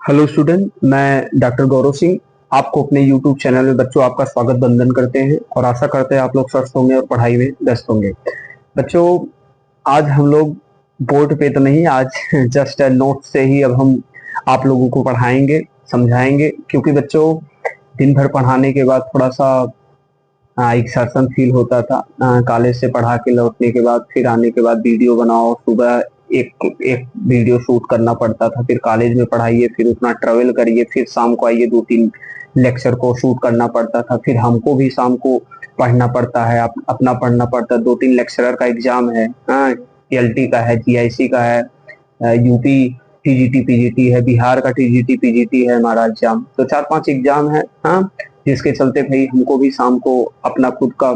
Hello student, मैं doctor Gaurav Singh आपको अपने यूट्यूब चैनल में बच्चों आपका स्वागत बंदन करते हैं और आशा करते हैं आप लोग स्वस्थ होंगे और पढ़ाई में व्यस्त होंगे। बच्चों, आज हम लोग बोर्ड पे तो नहीं, आज जस्ट नोट से ही अब हम आप लोगों को पढ़ाएंगे, समझाएंगे, क्योंकि बच्चों दिन भर पढ़ाने के बाद थोड़ा सा एक्सर्शन फील होता था। कॉलेज से पढ़ा के लौटने के बाद फिर आने के बाद वीडियो बनाओ, सुबह एक एक वीडियो शूट करना पड़ता था, फिर कॉलेज में पढ़ाइए, फिर उतना ट्रेवल करिए, फिर शाम को आइए, 2-3 लेक्चर को शूट करना पड़ता था, फिर हमको भी शाम को पढ़ना पड़ता है, अपना पढ़ना पड़ता है। 2-3 लेक्चरर का एग्जाम है, टीएलटी का है, जीआईसी का है, यूपी टीजीटी पीजीटी है, बिहार का टीजीटी पीजीटी है हमारा एग्जाम। तो 4-5 एग्जाम है, जिसके चलते भाई हमको भी शाम को अपना खुद का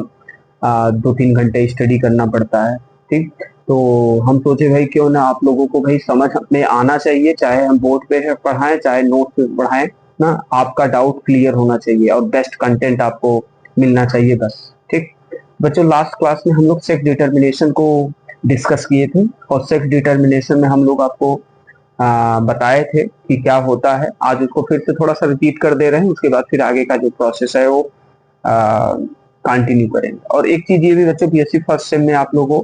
2-3 घंटे स्टडी करना पड़ता है। ठीक, तो हम सोचे भाई क्यों ना आप लोगों को भाई समझ में आना चाहिए, चाहे हम बोर्ड पे पढ़ाएं चाहे नोट पे पढ़ाएं ना, आपका डाउट क्लियर होना चाहिए और बेस्ट कंटेंट आपको मिलना चाहिए बस। ठीक बच्चों, लास्ट क्लास में हम लोग सेक्स डिटर्मिनेशन को डिस्कस किए थे और सेक्स डिटर्मिनेशन में हम लोग आपको बताए थे कि क्या होता है। आज उसको फिर से थोड़ा सा रिपीट कर दे रहे हैं, उसके बाद फिर आगे का जो प्रोसेस है वो कंटिन्यू करेंगे। और एक चीज ये भी बच्चों, बीएससी फर्स्ट सेम में आप लोगों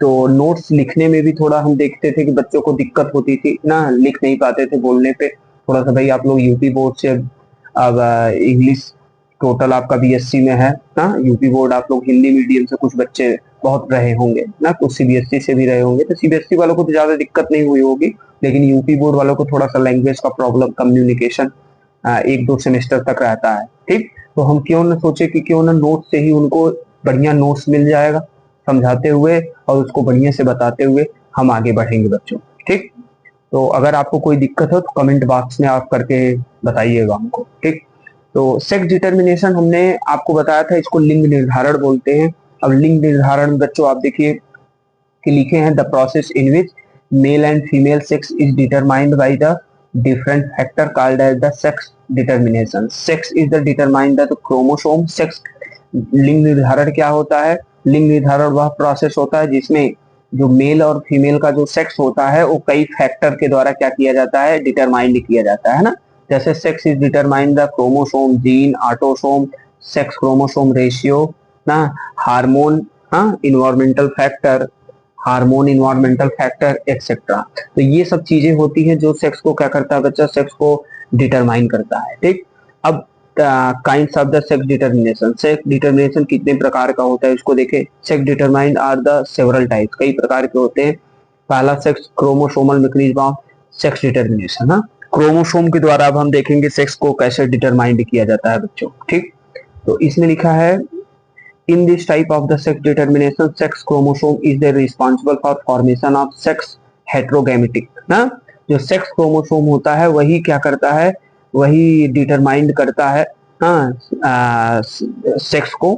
तो नोट्स लिखने में भी थोड़ा हम देखते थे कि बच्चों को दिक्कत होती थी ना, लिख नहीं पाते थे बोलने पे। थोड़ा सा भाई आप लोग यूपी बोर्ड से अब इंग्लिश टोटल आपका बीएससी में है ना, यूपी बोर्ड आप लोग हिंदी मीडियम से कुछ बच्चे बहुत रहे होंगे ना, कुछ सीबीएसई से भी रहे होंगे, तो सीबीएसई वालों को तो ज्यादा दिक्कत नहीं हुई होगी, लेकिन यूपी बोर्ड वालों को थोड़ा सा लैंग्वेज का प्रॉब्लम, कम्युनिकेशन 1-2 सेमेस्टर तक रहता है। ठीक, तो हम क्यों ना सोचे कि क्यों ना नोट से ही उनको बढ़िया नोट्स मिल जाएगा, समझाते हुए और उसको बढ़िया से बताते हुए हम आगे बढ़ेंगे बच्चों। ठीक, तो अगर आपको कोई दिक्कत हो तो कमेंट बॉक्स में आप करके बताइएगा हमको। ठीक, तो सेक्स डिटर्मिनेशन हमने आपको बताया था, इसको लिंग निर्धारण बोलते हैं। अब लिंग निर्धारण बच्चों आप देखिए कि लिखे हैं, the process in which male and female sex is determined by the different factor called as the sex determination. Sex is the determined the chromosome. Sex लिंग निर्धारण क्या होता है? लिंग निर्धारण वह प्रोसेस होता है जिसमें जो मेल और फीमेल का जो सेक्स होता है वो कई फैक्टर के द्वारा क्या किया जाता है, डिटरमाइंड किया जाता है ना। जैसे sex is determined the chromosome, gene, autosome, sex chromosome ratio ना, hormone, environmental factor, hormone, environmental factor etcetera. तो ये सब चीजें होती हैं जो सेक्स को क्या करता है बच्चा, सेक्स को डिटरमाइन करता है। ठीक, अब kinds of the sex determination. Sex determination कितने प्रकार का होता है इसको देखें। Sex determined are the several types, कई प्रकार के होते हैं। पहला sex chromosomal mechanism of sex determination. Chromosome के द्वारा अब हम देखेंगे सेक्स को कैसे डिटरमाइंड किया जाता है बच्चों। ठीक, तो इसमें लिखा है, in this type of the sex determination, sex chromosome is the responsible for formation of sex heterogametic ना। जो सेक्स क्रोमोसोम होता है वही क्या करता है, वही डिटरमाइंड करता है सेक्स को।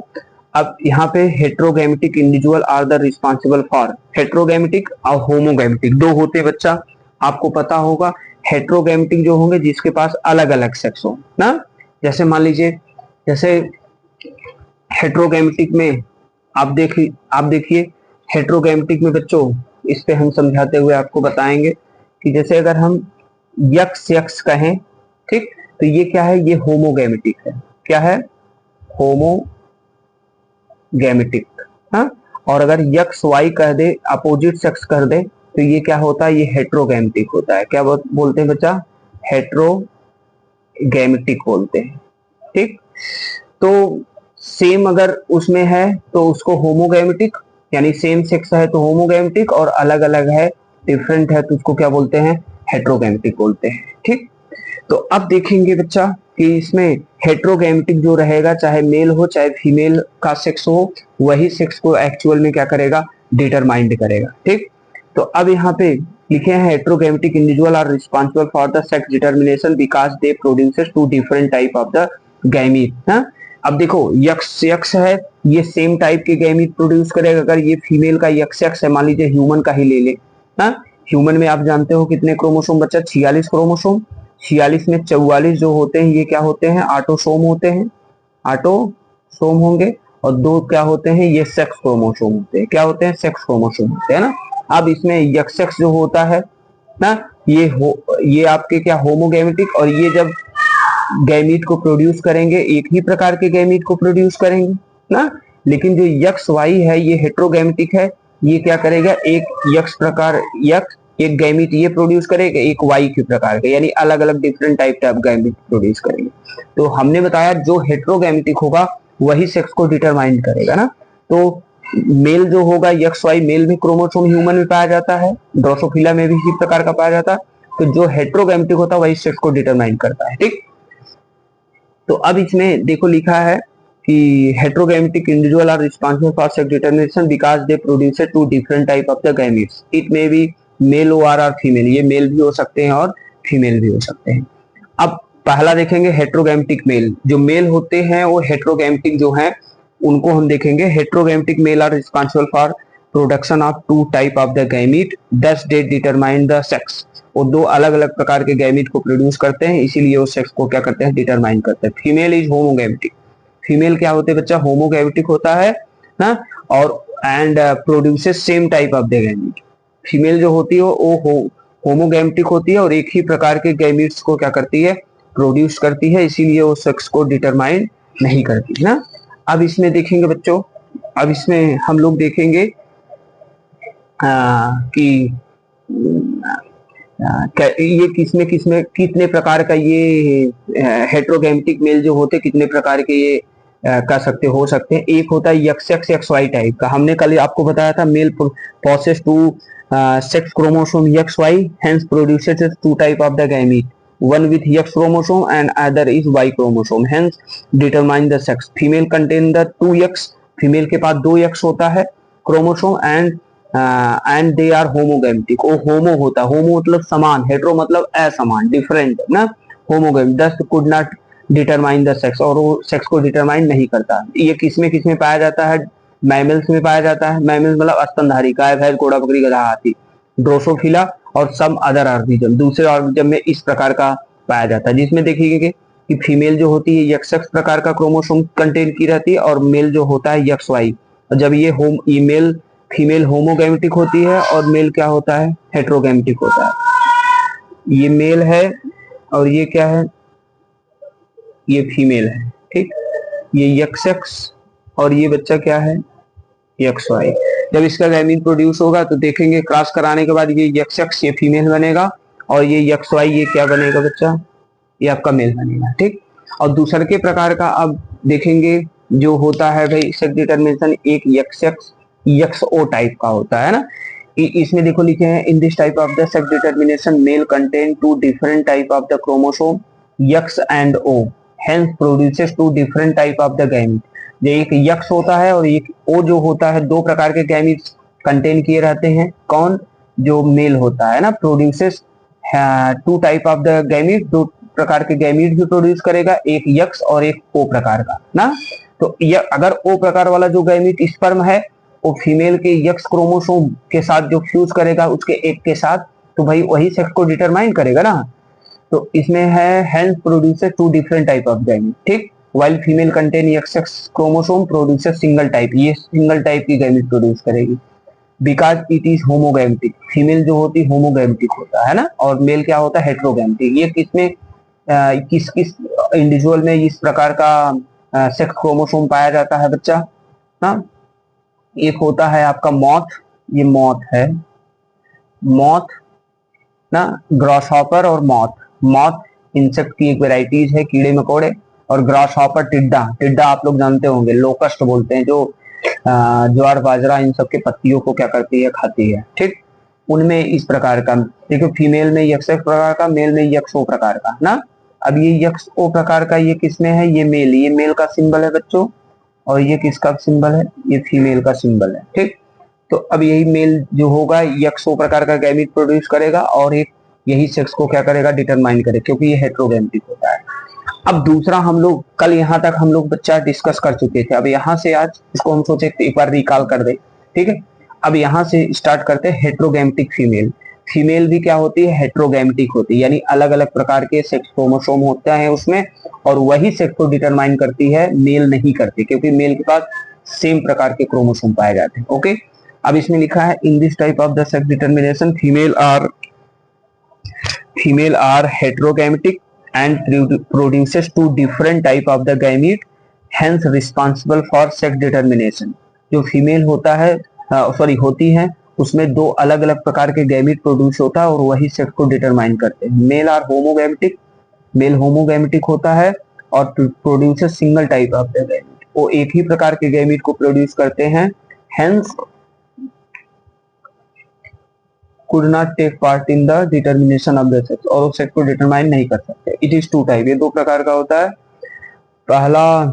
अब यहाँ पे heterogametic individual are the responsible for, heterogametic और होमोगैमेटिक दो होते हैं बच्चा, आपको पता होगा। हेट्रोगैमेटिक जो होंगे जिसके पास अलग अलग सेक्स हो ना, जैसे मान लीजिए, जैसे हेट्रोगैमेटिक में आप देखिए हेट्रोगैमेटिक में बच्चों, इस पे हम समझाते हुए आपको बताएंगे कि जैसे अगर हम यक्स यक्स कहें, ठीक, तो ये क्या है, ये होमोगैमेटिक है। क्या है? होमोगैमेटिक। हाँ, और अगर यक्स वाई कह दे, अपोजिट सेक्स कर दे, तो ये क्या होता है, ये हेट्रोगैमेटिक होता है। क्या बोलते हैं बच्चा? हेट्रोगैमेटिक बोलते हैं। ठीक, तो सेम अगर उसमें है तो उसको होमोगैमेटिक, यानी सेम सेक्स है तो होमोगैमेटिक, और अलग अलग है, डिफरेंट है, तो उसको क्या बोलते हैं, हेट्रोगैमेटिक बोलते हैं। ठीक, तो अब देखेंगे बच्चा कि इसमें हेट्रोगैमेटिक जो रहेगा, चाहे मेल हो चाहे फीमेल का सेक्स हो, वही सेक्स को एक्चुअल में क्या करेगा, डिटरमाइंड करेगा। ठीक, तो अब यहाँ पे लिखे हैं, heterogametic individual are responsible for the sex determination because they produces two different type of the gamete. अब देखो यक्स यक्स है, ये सेम टाइप के गैमीट प्रोड्यूस करेगा। अगर ये फीमेल का यक्स यक्स है, मान लीजिए ह्यूमन का ही ले ले, ह्यूमन में आप जानते हो कितने क्रोमोसोम बच्चा, 46 क्रोमोसोम। 46 में 44 जो होते हैं ये क्या होते हैं, ऑटोसोम होते हैं, ऑटोसोम होंगे, और 2 क्या होते हैं, ये सेक्स क्रोमोसोम होते हैं। क्या होते हैं? सेक्स क्रोमोसोम होते हैं ना। अब इसमें यक्स यक्स जो होता है ना, ये आपके क्या होमोगैमेटिक, और ये जब गैमीट को प्रोड्यूस करेंगे एक ही प्रकार के गैमीट को प्रोड्यूस करेंगे ना। लेकिन जो यक्स वाई है ये हेट्रोगैमेटिक है, ये क्या करेगा, एक यक्स प्रकार यक्स एक गैमीट ये प्रोड्यूस करेगा, एक वाई के प्रकार का, यानी अलग अलग different type of gamete produce करेंगे। तो हमने बताया जो हेट्रोगैमेटिक होगा वही सेक्स को डिटरमाइन करेगा ना। तो मेल जो होगा यक्स वाई, मेल में क्रोमोसोम ह्यूमन में पाया जाता है, ड्रोसोफिला में भी इसी प्रकार का पाया जाता है। तो जो हेट्रोगैमेटिक होता है वही सेक्स को डिटरमाइन करता है, ठीक। तो अब इसमें देखो लिखा है कि heterogametic individual are responsible for sex determination because they produce two different type of the gametes, it may be male और फीमेल, ये मेल भी हो सकते हैं और फीमेल भी हो सकते हैं। अब पहला देखेंगे हेट्रोगैमेटिक मेल, जो मेल होते हैं वो हेट्रोगैमेटिक जो हैं उनको हम देखेंगे। Heterogametic male are responsible for production of two type of the gamete, thus they determine the sex, वो दो अलग अलग प्रकार के गैमीट को प्रोड्यूस करते हैं, इसीलिए वो सेक्स को क्या करते हैं, डिटरमाइन करते हैं। फीमेल इज होमोगैमेटिक, फीमेल क्या होते हैं बच्चा, होमोगैमेटिक होता है ना, और and produces same type of the gamete. Female जो होती है वो होमोगैमेटिक होती है और एक ही प्रकार के गैमीट्स को क्या करती है, प्रोड्यूस करती है, इसीलिए वो सेक्स को डिटरमाइन नहीं करती है ना। अब इसमें देखेंगे बच्चों, अब इसमें हम लोग देखेंगे कि ये किसमें किसमें कितने प्रकार का ये हेट्रोगैमेटिक मेल जो होते कितने प्रकार के ये कर सकते हो सकते हैं। एक होता है X X X Y type का, हमने कल आपको बताया था male possess two sex chromosome X Y, hence produces two type of the gamete, one with X chromosome and other is Y chromosome, hence determine the sex. Female contain the 2X, female के पास 2X होता है chromosome and they are homogamitic, वो होमो होता है, होमो मतलब समान, hetero मतलब असमान, डिफरेंट ना, होमोगैमिक, thus could not determine the sex, और वो सेक्स को डिटरमाइन नहीं करता। ये किसमें किसमें पाया जाता है, मैमल्स में पाया जाता है, मैमल्स मतलब स्तनधारी, गाय भैंस घोड़ा बकरी गधा हाथी, ड्रोसोफिला और सब अदर ऑर्गेनिज्म, दूसरे ऑर्गेनिज्म में इस प्रकार का पाया जाता है, जिसमें देखिए कि फीमेल जो होती है एक्स एक्स प्रकार का क्रोमोसोम कंटेन की रहती है और मेल जो होता है एक्स वाई। और जब ये मेल फीमेल होमोगैमेटिक होती है और मेल क्या होता है, हेट्रोगैमेटिक होता है। ये मेल है और ये क्या है, ये फीमेल है, ठीक। ये एक्स एक्स और ये बच्चा क्या है, एक्स वाई। जब इसका गैमीट प्रोड्यूस होगा तो देखेंगे क्रॉस कराने के बाद ये एक्स एक्स ये फीमेल बनेगा और ये एक्स वाई ये क्या बनेगा बच्चा, ये आपका मेल बनेगा, ठीक। और दूसरे के प्रकार का अब देखेंगे जो होता है भाई सेक्स डिटरमिनेशन, एक X X X O type का होता है ना। इसमें देखो लिखे हैं in this type of the sex determination male contain two different type of the chromosome X and O, hence produces two different type of the gamete. एक X होता है और एक ओ जो होता है, दो प्रकार के गैमीट्स कंटेन किए रहते हैं। कौन, जो मेल होता है ना, produces two type of the gamete, दो प्रकार के गैमीट भी प्रोड्यूस करेगा, एक यक्स और एक ओ प्रकार का ना। तो अगर ओ प्रकार वाला जो गैमीट स्पर्म है वो फीमेल के यक्स क्रोमोसोम के साथ जो फ्यूज करेगा उसके एक के साथ, तो भाई वही सेक्स को डिटरमाइन करेगा ना। तो इसमें है hence produces two different type of gamete, ठीक। while female contain XX chromosome produces single type, ये सिंगल टाइप की गैमीट प्रोड्यूस करेगी because it is homogametic. Female जो होती है होमोगैमेटिक होता है ना और मेल क्या होता है, हेट्रोगैमेटिक। ये किसमें किस किस इंडिविजुअल में इस प्रकार का सेक्स क्रोमोसोम पाया जाता है बच्चा ना। एक होता है आपका मॉथ, ये मॉथ है, मॉथ ना, ग्रॉसहॉपर और मॉथ। मॉथ इंसेक्ट की एक वेराइटीज है, कीड़े मकोड़े, और ग्रासहॉपर टिड्डा, टिड्डा आप लोग जानते होंगे, लोकस्ट बोलते हैं, जो ज्वार बाजरा इन सब के पत्तियों को क्या करती है, खाती है, ठीक। उनमें इस प्रकार का देखो, फीमेल में यक्स प्रकार का, मेल में यक्स ओ प्रकार का ना। अब ये यक्स ओ प्रकार का ये किसमें है, ये मेल का सिंबल है बच्चों, और ये किसका सिंबल है, ये फीमेल का सिंबल है, ठीक। तो अब यही मेल जो होगा यक्स ओ प्रकार का गैमीट प्रोड्यूस करेगा और एक यही सेक्स को क्या करेगा, डिटरमाइन करेगा, क्योंकि ये हेट्रोगैमेटिक होता है। अब दूसरा हम लोग कल यहाँ तक हम लोग बच्चा डिस्कस कर चुके थे, अब यहाँ से आज इसको हम सोचे एक बार रिकॉल कर दे, ठीक है। अब यहाँ से स्टार्ट करते हैं हेट्रोगैमेटिक फीमेल। फीमेल भी क्या होती है, हेट्रोगैमेटिक होती है, यानी अलग अलग प्रकार के सेक्स क्रोमोसोम होते हैं उसमें, और वही सेक्स को डिटरमाइन करती है, मेल नहीं करती, क्योंकि मेल के पास सेम प्रकार के क्रोमोसोम पाए जाते हैं, ओके। अब इसमें लिखा है in this type of the sex determination female are female are heterogametic and produces two different type of the gamete, hence responsible for sex determination. जो फीमेल होता है सॉरी होती है, उसमें दो अलग अलग प्रकार के गैमीट प्रोड्यूस होता है और वही सेक्स को डिटरमाइन करते हैं। Male are homogametic, male homogametic होता है और produces single type of the gamete, वो एक ही प्रकार के गैमीट को प्रोड्यूस करते हैं। Hence could not take part in the determination of the sex, और उस सेक्स को डिटरमाइन नहीं कर सकते। इट इज टू टाइप, ये दो प्रकार का होता है। पहला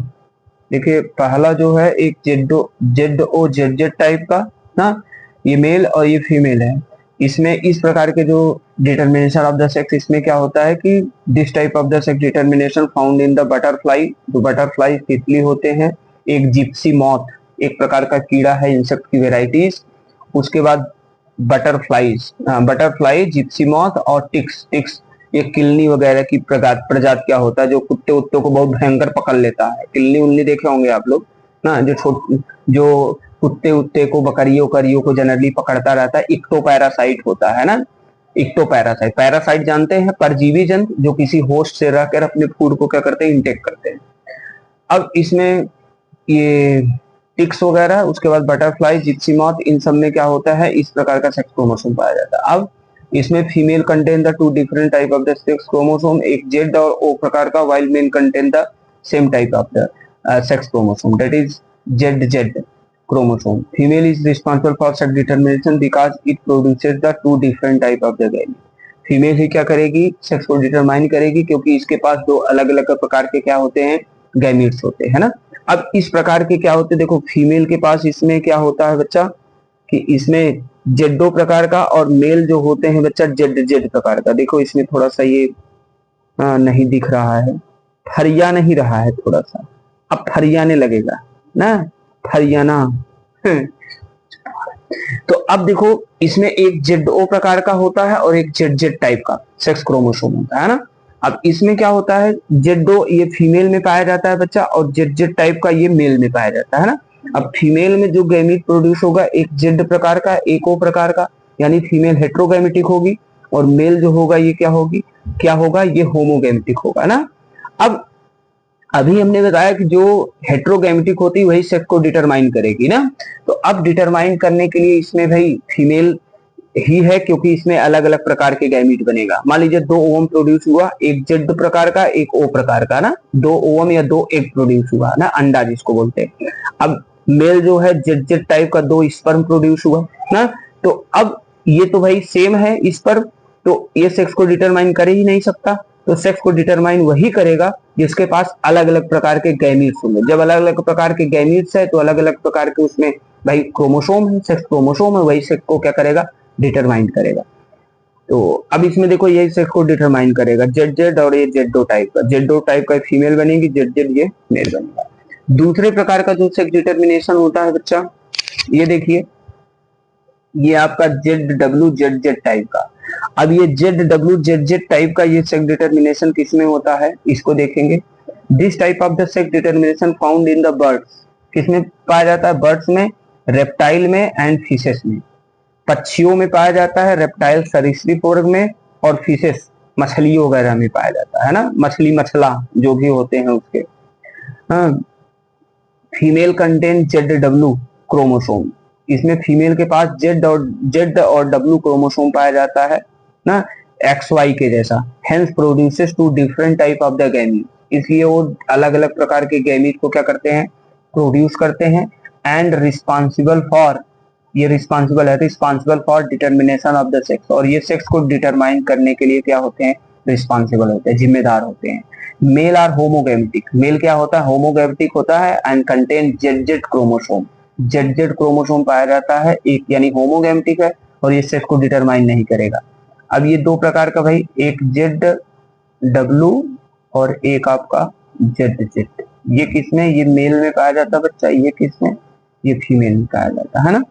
देखिए, पहला जो है एक Z O Z Z type का ना, ये मेल और ये फीमेल है। इसमें इस प्रकार के जो डिटर्मिनेशन ऑफ द सेक्स, इसमें क्या होता है कि this type of the sex determination found in the butterfly, जो बटरफ्लाई तितली होते हैं, एक जिप्सी मॉथ, एक प्रकार का कीड़ा है इंसेक्ट की वेराइटीज, उसके बाद बटरफ्लाई, जिप्सी मॉथ और टिक्स ये किलनी वगैरह की प्रजात क्या होता है, जो कुत्ते उत्तों को बहुत भयंकर पकड़ लेता है। किलनी उल्ली देखे होंगे आप लोग ना, जो कुत्ते उत्ते को, बकरियों करियों को जनरली पकड़ता रहता है, इक्टोपैरासाइट होता है ना। इक्टोपैरासाइट, पैरासाइट जानते हैं, परजीवी जंतु जो किसी होस्ट से रहकर अपने फूड को क्या करते हैं, इंटेक करते हैं। अब इसमें ये टिक्स वगैरह, उसके बाद बटरफ्लाई, जिप्सी मॉथ, इन सब में क्या होता है, इस प्रकार का सेक्स क्रोमोसोम पाया जाता है। अब इसमें female contain the two different type of the sex chromosome, एक जेड और ओ प्रकार का, while male contain the same type of the sex chromosome, that is Z Z chromosome. Female is responsible for sex determination because it produces the two different type of the gamete. Female ही क्या करेगी, sex को determine करेगी, क्योंकि इसके पास दो अलग अलग प्रकार के क्या होते हैं, गैमीट्स होते हैं ना। अब इस प्रकार के क्या होते हैं, देखो फीमेल के पास इसमें क्या होता है बच्चा, कि इसमें जेडो प्रकार का, और मेल जो होते हैं बच्चा जेड जेड प्रकार का। देखो इसमें थोड़ा सा ये नहीं दिख रहा है, फरिया नहीं रहा है थोड़ा सा, अब फरियाने लगेगा ना, फरियाना। तो अब देखो इसमें एक जेड ओ प्रकार का होता है और एक जेड जेड टाइप का सेक्स क्रोमोसोम होता है ना। अब इसमें क्या होता है, जेड ओ ये फीमेल में पाया जाता है बच्चा, और जेड जेड टाइप का ये मेल में पाया जाता है ना। अब फीमेल में जो गैमीट प्रोड्यूस होगा, एक जेड प्रकार का, एक ओ प्रकार का, यानी फीमेल हेट्रोगैमेटिक होगी, और मेल जो होगा ये क्या होगा, ये होमोगैमेटिक होगा ना। अब अभी हमने बताया कि जो हेट्रोगैमेटिक होती है वही सेक्स को डिटरमाइन करेगी ना। तो अब डिटरमाइन करने के लिए इसमें भाई फीमेल ही है, क्योंकि इसमें अलग अलग प्रकार के गैमीट बनेगा। मान लीजिए दो ओवम प्रोड्यूस हुआ, एक जेड प्रकार का, एक ओ प्रकार का ना, दो ओवम या दो एग प्रोड्यूस हुआ ना, अंडा जिसको बोलते हैं। अब मेल जो है जेड जेड टाइप का, दो स्पर्म प्रोड्यूस हुआ ना। तो अब ये तो भाई सेम है स्पर्म, तो ये सेक्स को डिटरमाइन कर ही नहीं सकता। तो सेक्स को डिटरमाइन वही करेगा जिसके पास अलग अलग प्रकार के गैमीट्स होंगे। जब अलग अलग प्रकार के गैमीट्स है तो अलग अलग प्रकार के उसमें भाई क्रोमोसोम है, सेक्स क्रोमोसोम है, वही सेक्स को क्या करेगा, डिटरमाइन करेगा। तो अब इसमें देखो यही सेक्स को डिटरमाइन करेगा, जेड जेड और ये जेडो टाइप का, जेडो टाइप का फीमेल बनेगी, जेड जेड ये मेल बनेगा। दूसरे प्रकार का जो सेक्स डिटरमिनेशन होता है बच्चा, ये देखिए, ये आपका Z W Z Z type का। अब ये Z W Z Z type का ये सेक्स डिटरमिनेशन किसमें होता है, इसको देखेंगे। This type of the sex determination found in the birds, किसमें पाया जाता है, बर्ड्स में, रेप्टाइल में एंड फिशेस में। पक्षियों में पाया जाता है, रेप्टाइल सरीसृप वर्ग में, और फिशेस मछलियों वगैरह में पाया जाता है ना, मछली मछला जो भी होते हैं उसके। हाँ, female contain Z W chromosome, इसमें फीमेल के पास जेड और डब्ल्यू क्रोमोसोम पाया जाता है ना, एक्स वाई के जैसा। Hence produces two different type of the gamete, इसलिए वो अलग अलग प्रकार के गैमीट को क्या करते हैं, प्रोड्यूस करते हैं। एंड रिस्पॉन्सिबल फॉर, ये responsible for determination of the sex, और ये सेक्स को डिटरमाइन करने के लिए क्या होते हैं, रिस्पॉन्सिबल होते हैं, जिम्मेदार होते हैं। मेल आर होमोगैमेटिक, मेल क्या होता है, होमोगैमेटिक होता है, and contain Z Z chromosome, Z Z chromosome पाया जाता है एक, यानी होमोगैमेटिक है, और ये सेक्स को डिटरमाइन नहीं करेगा। अब ये दो प्रकार का भाई, एक जेड डब्ल्यू और एक आपका जेड जेड, ये किसमें, ये मेल में पाया जाता है बच्चा, ये किसमें, ये फीमेल में पाया जाता है ना।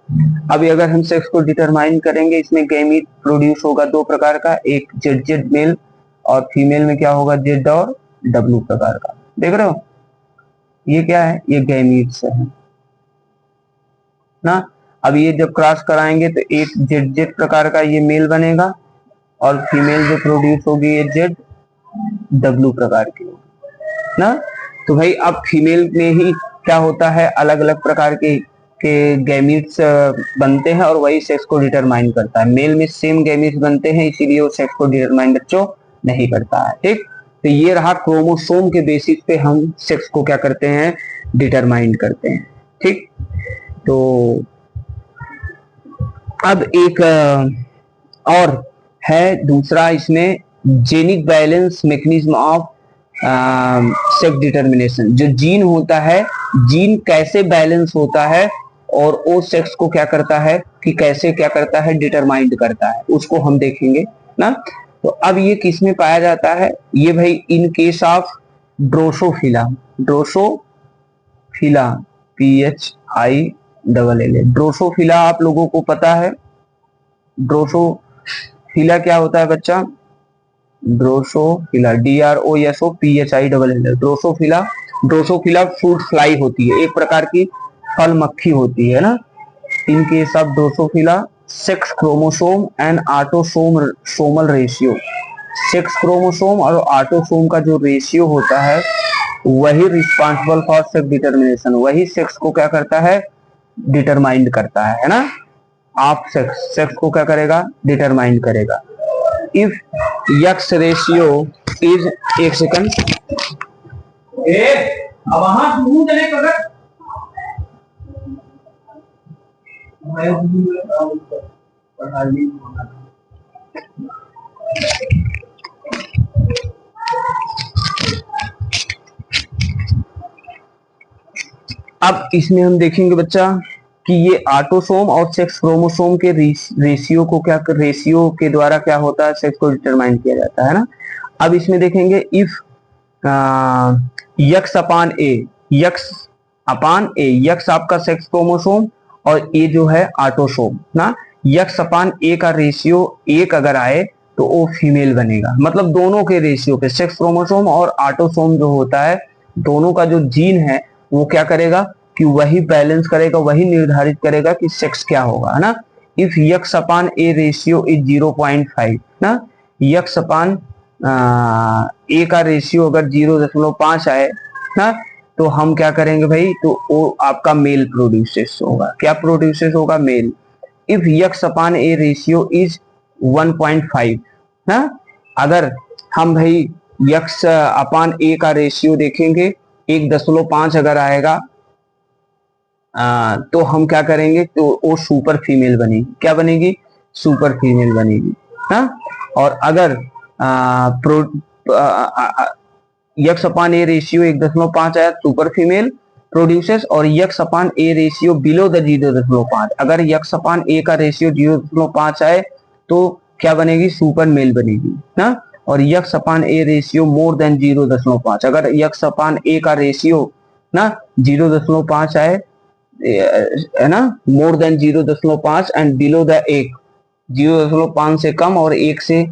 अभी अगर हम सेक्स को डिटरमाइन करेंगे, इसमें गैमीट प्रोड्यूस होगा दो प्रकार का, एक जेड जेड मेल, और फीमेल में क्या होगा, जेड और डब्ल्यू प्रकार का। देख रहे हो, ये क्या है, ये गैमीट्स है ना। अब ये जब क्रॉस कराएंगे तो एक जेड जेड प्रकार का ये मेल बनेगा, और फीमेल जो प्रोड्यूस होगी ये ZW प्रकार की होगी ना। तो भाई अब फीमेल में ही क्या होता है, अलग अलग प्रकार के गैमीट्स बनते हैं और वही सेक्स को डिटरमाइन करता है। मेल में सेम गैमीट्स बनते हैं, इसीलिए वो सेक्स को डिटरमाइन बच्चों नहीं करता है। ठीक, तो ये रहा क्रोमोसोम के बेसिस पे हम सेक्स को क्या करते हैं, डिटरमाइन करते हैं। ठीक, तो अब एक और है दूसरा इसमें, genic balance mechanism of sex determination. जो जीन होता है, जीन कैसे बैलेंस होता है और वो सेक्स को क्या करता है कि कैसे क्या करता है, डिटरमाइंड करता है, उसको हम देखेंगे ना। तो अब ये किस में पाया जाता है, ये भाई in case of Drosophila. Drosophila PHILLA, Drosophila आप लोगों को पता है। ड्रोसोफिला क्या होता है बच्चा, Drosophila DROSOPHILLA, Drosophila. Drosophila fruit fly होती है, एक प्रकार की फल मक्खी होती है ना। In case of Drosophila sex chromosome and autosomal ratio, sex chromosome और ऑटोसोम का जो रेशियो होता है वही रिस्पॉन्सिबल फॉर सेक्स डिटरमिनेशन, वही सेक्स को क्या करता है, डिटरमाइंड करता है ना। आप सेक्स को क्या करेगा, डिटरमाइंड करेगा। इफ यक्स रेशियो इज, एक सेकंड, अब वहां दूर चले पकड़, अब इसमें हम देखेंगे बच्चा कि ये ऑटोसोम और सेक्स क्रोमोसोम के रेशियो को क्या, रेशियो के द्वारा क्या होता है, सेक्स को डिटरमाइन किया जाता है ना। अब इसमें देखेंगे if X upon A, x upon A, x आपका सेक्स क्रोमोसोम और ए जो है ऑटोसोम ना, यक्स अपान ए का रेशियो 1 अगर आए तो वो फीमेल बनेगा। मतलब दोनों के रेशियो पे, सेक्स क्रोमोसोम और ऑटोसोम जो होता है, दोनों का जो जीन है वो क्या करेगा कि वही बैलेंस करेगा, वही निर्धारित करेगा कि सेक्स क्या होगा, है ना। If X upon A ratio is 0.5 ना, यक्स अपान ए का रेशियो अगर 0.5 आए ना, तो हम क्या करेंगे भाई, तो वो आपका मेल प्रोड्यूसेस होगा। क्या प्रोड्यूसेस होगा, male. If X upon A ratio is 1.5 ना, अगर हम भाई यक्स अपान ए का रेशियो देखेंगे 1.5 अगर आएगा तो हम क्या करेंगे, तो वो सुपर फीमेल बनेगी। क्या बनेगी, सुपर फीमेल बनेगी ना। और अगर यक्स अपान ए रेशियो 1.5 आया, सुपर फीमेल प्रोड्यूसेस, और x upon A ratio below the 0.5, अगर यक्स अपान ए का रेशियो 0.5 आए तो क्या बनेगी, सुपर मेल बनेगी ना। और x upon A ratio more than 0.5, अगर यक्स अपान ए का रेशियो ना 0.5 आए, है ना, more than 0.5 and below the 1, 0.5 से कम और 1 से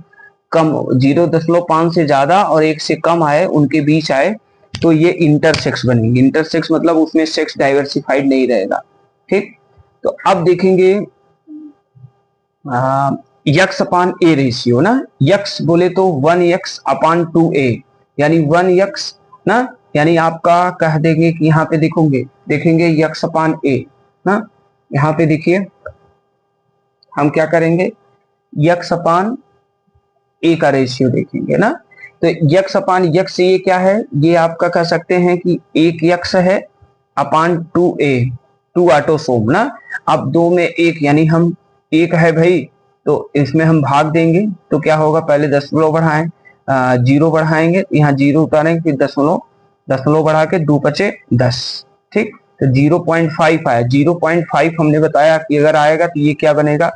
कम, 0.5 से ज्यादा और 1 से कम आए, उनके बीच आए, तो ये इंटरसेक्स बनेंगे। इंटरसेक्स मतलब उसमें सेक्स डाइवर्सिफाइड नहीं रहेगा। ठीक, तो अब देखेंगे यक्स अपान ए रेशियो ना, यक्स बोले तो 1x अपान 2a, यानी 1x ना, यानी आपका कह देंगे कि यहाँ पे देखेंगे यक्स अपान ए ना, यहाँ पे देखिए हम क्या करेंगे, यक्स अपान ए का रेशियो देखेंगे ना। तो यक्स अपान यक्स ये क्या है, ये आपका कह सकते हैं कि एक यक्स है अपान 2a, 2 ऑटोसोम ना। अब 2 में 1, यानी हम 1 है भाई, तो इसमें हम भाग देंगे तो क्या होगा, पहले दशमलव बढ़ाएं, 0 बढ़ाएंगे, यहाँ 0 उतारेंगे, फिर दशमलव बढ़ा के 2 बचे 10। ठीक, तो 0.5 आया, 0.5 हमने बताया कि अगर आएगा तो ये क्या बनेगा,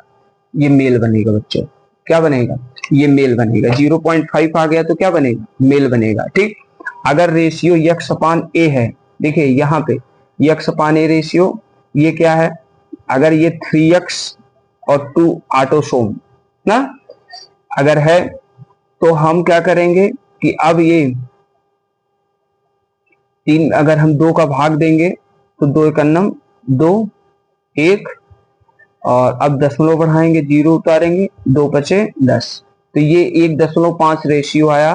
ये मेल बनेगा बच्चों। क्या बनेगा, ये मेल बनेगा। 0.5 आ गया तो क्या बनेगा, मेल बनेगा। ठीक, अगर रेशियो यक्स अपान ए है, देखिए यहाँ पे यक्स अपान ए रेशियो ये क्या है, अगर ये 3x और 2 ऑटोसोम ना अगर है, तो हम क्या करेंगे कि अब ये 3, अगर हम 2 का भाग देंगे तो 2 एकन्नम 2, 1, और अब दशमलव बढ़ाएंगे, 0 उतारेंगे, 2 बचे 10। तो ये 1.5 रेशियो आया।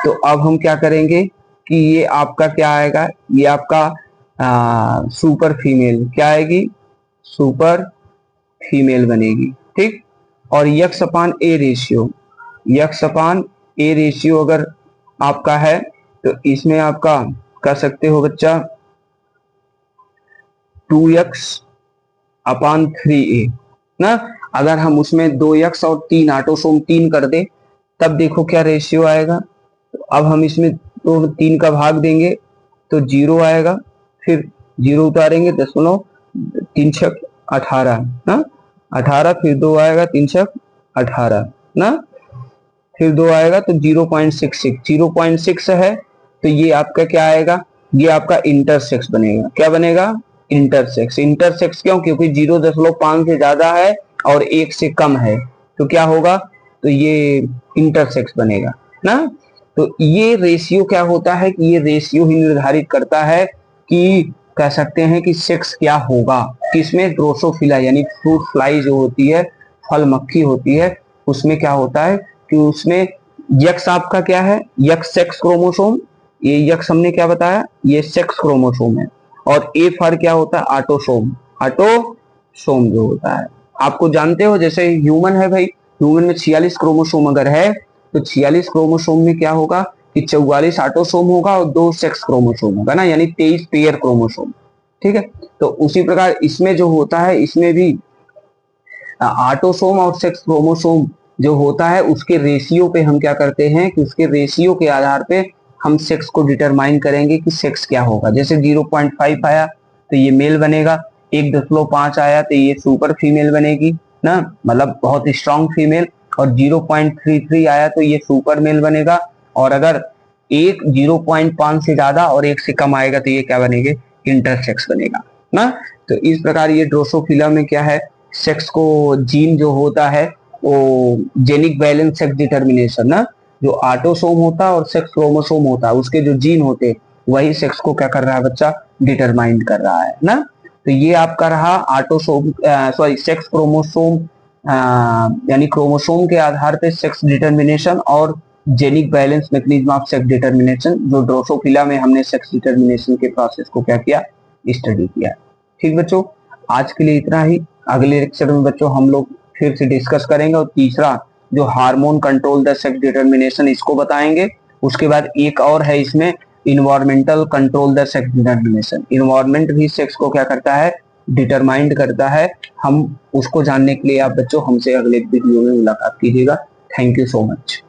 तो अब हम क्या करेंगे कि ये आपका क्या आएगा, ये आपका सुपर फीमेल क्या आएगी, सुपर फीमेल बनेगी। ठीक। और x upon A ratio, x upon A ratio अगर आपका है तो इसमें आपका कर सकते हो बच्चा 2x अपान 3a ना। अगर हम उसमें 2x और 3 ऑटोसोम 3 कर दे तब देखो क्या रेशियो आएगा। तो अब हम इसमें 3 का भाग देंगे तो 0 आएगा, फिर 0 उतारेंगे 3 छक 18 ना, 18 फिर 2 आएगा 3 छक 18 ना, फिर 2 आएगा तो 0.66, 0.6 है तो ये आपका क्या आएगा, ये आपका इंटरसेक्स बनेगा। क्या बनेगा, इंटरसेक्स। इंटरसेक्स क्यों, क्योंकि 0.5 से ज्यादा है और 1 से कम है तो क्या होगा, तो ये इंटरसेक्स बनेगा ना। तो ये रेशियो क्या होता है कि ये रेशियो ही निर्धारित करता है कि कह सकते हैं कि सेक्स क्या होगा किसमें, ड्रोसोफिला यानी फ्रूट फ्लाई जो होती है, फल मक्खी होती है, उसमें क्या होता है कि उसमें यक्स आपका क्या है, यक्स सेक्स क्रोमोसोम, ये यक्स हमने क्या बताया, ये सेक्स क्रोमोसोम है। और ए फॉर क्या होता है, ऑटोसोम, ऑटोसोम जो होता है आपको जानते हो, जैसे ह्यूमन है भाई, ह्यूमन में 46 क्रोमोसोम अगर है तो 46 क्रोमोसोम में क्या होगा कि 44 ऑटोसोम होगा और 2 सेक्स क्रोमोसोम होगा ना, यानी 23 पेयर क्रोमोसोम। ठीक है। तो उसी प्रकार इसमें जो होता है, इसमें भी ऑटोसोम और सेक्स क्रोमोसोम जो होता है उसके रेशियो पे हम क्या करते हैं कि उसके रेशियो के आधार पे हम सेक्स को डिटरमाइन करेंगे कि सेक्स क्या होगा। जैसे 0.5 आया तो ये मेल बनेगा, 1.5 आया तो ये सुपर फीमेल बनेगी ना, मतलब बहुत स्ट्रॉन्ग फीमेल। और 0.33 आया तो ये सुपर मेल बनेगा। और अगर 0.5 से ज्यादा और 1 से कम आएगा तो ये क्या बनेंगे, इंटरसेक्स बनेगा ना। तो इस प्रकार ये ड्रोसोफिला में क्या है, सेक्स को जीन जो होता है वो जेनिक बैलेंस सेक्स डिटर्मिनेशन ना, जो ऑटोसोम होता है और सेक्स क्रोमोसोम होता है उसके जो जीन होते वही सेक्स को क्या कर रहा है बच्चा, डिटरमाइन कर रहा है ना। तो ये आपका रहा ऑटोसोम सॉरी सेक्स क्रोमोसोम यानी क्रोमोसोम के आधार पे सेक्स डिटर्मिनेशन और genic balance mechanism of sex determination, जो ड्रोसोफिला में हमने सेक्स डिटर्मिनेशन के प्रोसेस को क्या किया, स्टडी किया। ठीक बच्चों, आज के लिए इतना ही। अगले लेक्चर में बच्चों हम लोग फिर से डिस्कस करेंगे और तीसरा जो hormone control the sex determination इसको बताएंगे। उसके बाद एक और है इसमें environmental control the sex determination. Environment भी सेक्स को क्या करता है, डिटरमाइंड करता है। हम उसको जानने के लिए आप बच्चों हमसे अगले वीडियो में मुलाकात कीजिएगा। Thank you so much.